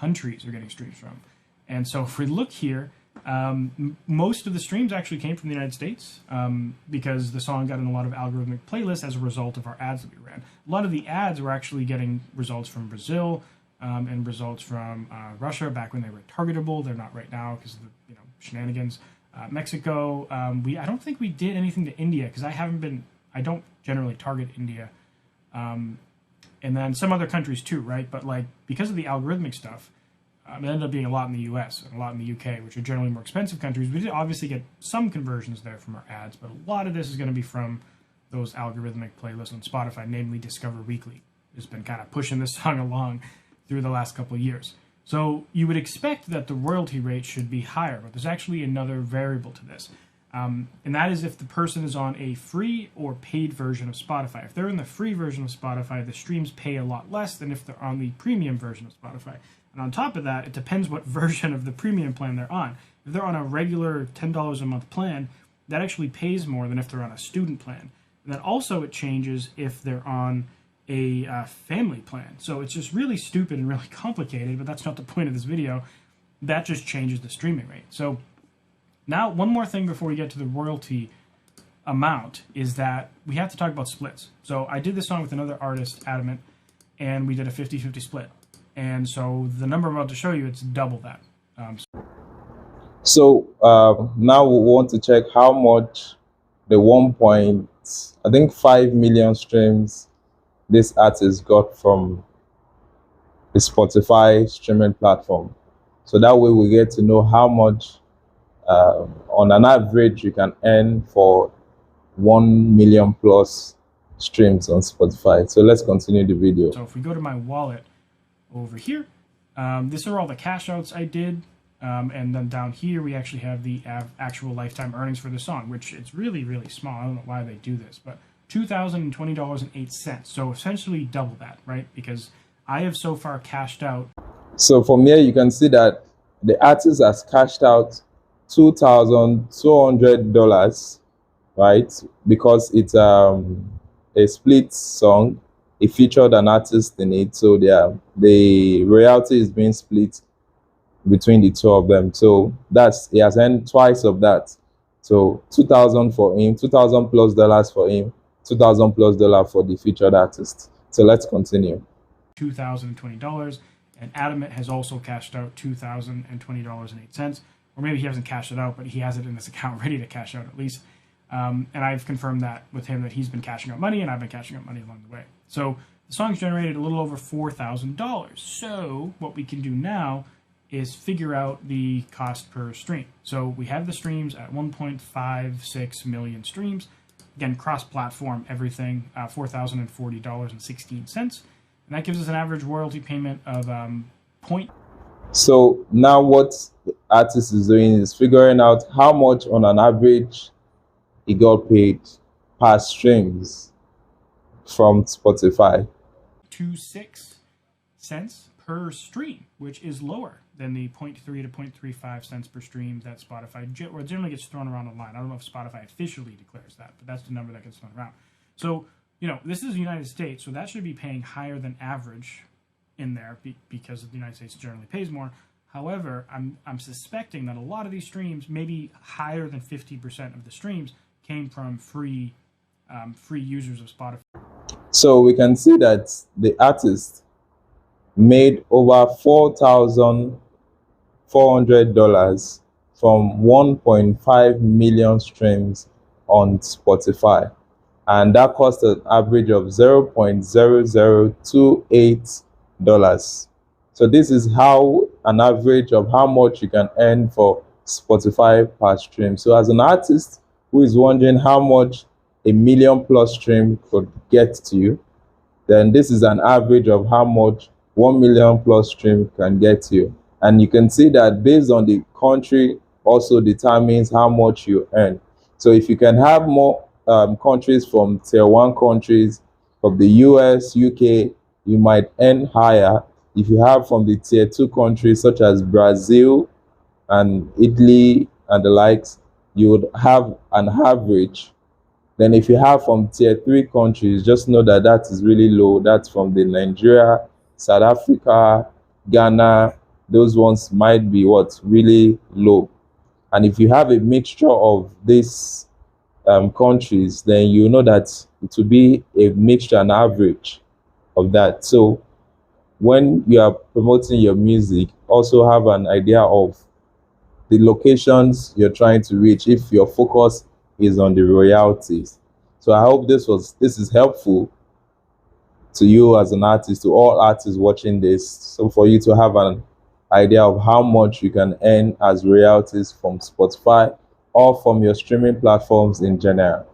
countries are getting streams from. And so if we look here, most of the streams actually came from the United States because the song got in a lot of algorithmic playlists as a result of our ads that we ran. A lot of the ads were actually getting results from Brazil and results from Russia back when they were targetable. They're not right now because of the shenanigans. Mexico. I don't think we did anything to India because I don't generally target India. And then some other countries too, right? But like because of the algorithmic stuff, it ended up being a lot in the US and a lot in the UK, which are generally more expensive countries. We did obviously get some conversions there from our ads, but a lot of this is going to be from those algorithmic playlists on Spotify, namely Discover Weekly. Has been kind of pushing this song along through the last couple of years. So you would expect that the royalty rate should be higher, but there's actually another variable to this. And that is if the person is on a free or paid version of Spotify. If they're in the free version of Spotify, the streams pay a lot less than if they're on the premium version of Spotify. And on top of that, it depends what version of the premium plan they're on. If they're on a regular $10 a month plan, that actually pays more than if they're on a student plan. And then also it changes if they're on a family plan. So it's just really stupid and really complicated, but that's not the point of this video. That just changes the streaming rate. So now, one more thing before we get to the royalty amount is that we have to talk about splits. So I did this song with another artist, Adamant, and we did a 50-50 split. And so the number I'm about to show you, it's double that. Now we want to check how much the 1.5 million streams this artist got from the Spotify streaming platform. So that way we get to know how much on an average you can earn for 1 million plus streams on Spotify. So let's continue the video. So if we go to my wallet over here, these are all the cash outs I did. And then down here, we actually have the actual lifetime earnings for the song, which it's really, really small. I don't know why they do this, but $2,020.08. So essentially double that, right? Because I have so far cashed out. So from here, you can see that the artist has cashed out $2,200, right? Because it's a split song. It featured an artist in it, so the royalty is being split between the two of them. So he has earned twice of that. So $2,000 for him, $2,000 plus dollars for him, $2,000 plus dollars for the featured artist. So let's continue. $2,020, and Adamant has also cashed out $2,020.08. Or maybe he hasn't cashed it out, but he has it in his account ready to cash out at least. And I've confirmed that with him that he's been cashing out money, and I've been cashing out money along the way. So the song's generated a little over $4,000. So what we can do now is figure out the cost per stream. So we have the streams at 1.56 million streams. Again, cross-platform, everything, $4,040.16. And that gives us an average royalty payment of So now what the artist is doing is figuring out how much on an average he got paid per streams from Spotify. 0.26 cents per stream, which is lower than the 0.3 to 0.35 cents per stream that Spotify generally gets thrown around online. I don't know if Spotify officially declares that, but that's the number that gets thrown around. So, this is the United States, so that should be paying higher than average in there because the United States generally pays more. However, I'm suspecting that a lot of these streams, maybe higher than 50% of the streams, came from free users of Spotify. So we can see that the artist made over $4,400 from 1.5 million streams on Spotify, and that cost an average of $0.0028. So this is how an average of how much you can earn for Spotify per stream. So as an artist who is wondering how much a million plus stream could get to you, then this is an average of how much 1 million plus stream can get to you. And you can see that based on the country also determines how much you earn. So if you can have more countries from tier 1 countries of the US, UK, you might earn higher. If you have from the tier 2 countries such as Brazil and Italy and the likes, you would have an average. Then if you have from tier 3 countries, just know that is really low. That's from the Nigeria, South Africa, Ghana, those ones might be what really low. And if you have a mixture of these countries, then you know that it will be a mixture and average of that. So when you are promoting your music, also have an idea of the locations you're trying to reach if your focus is on the royalties. So I hope this is helpful to you as an artist, to all artists watching this, so for you to have an idea of how much you can earn as royalties from Spotify or from your streaming platforms in general.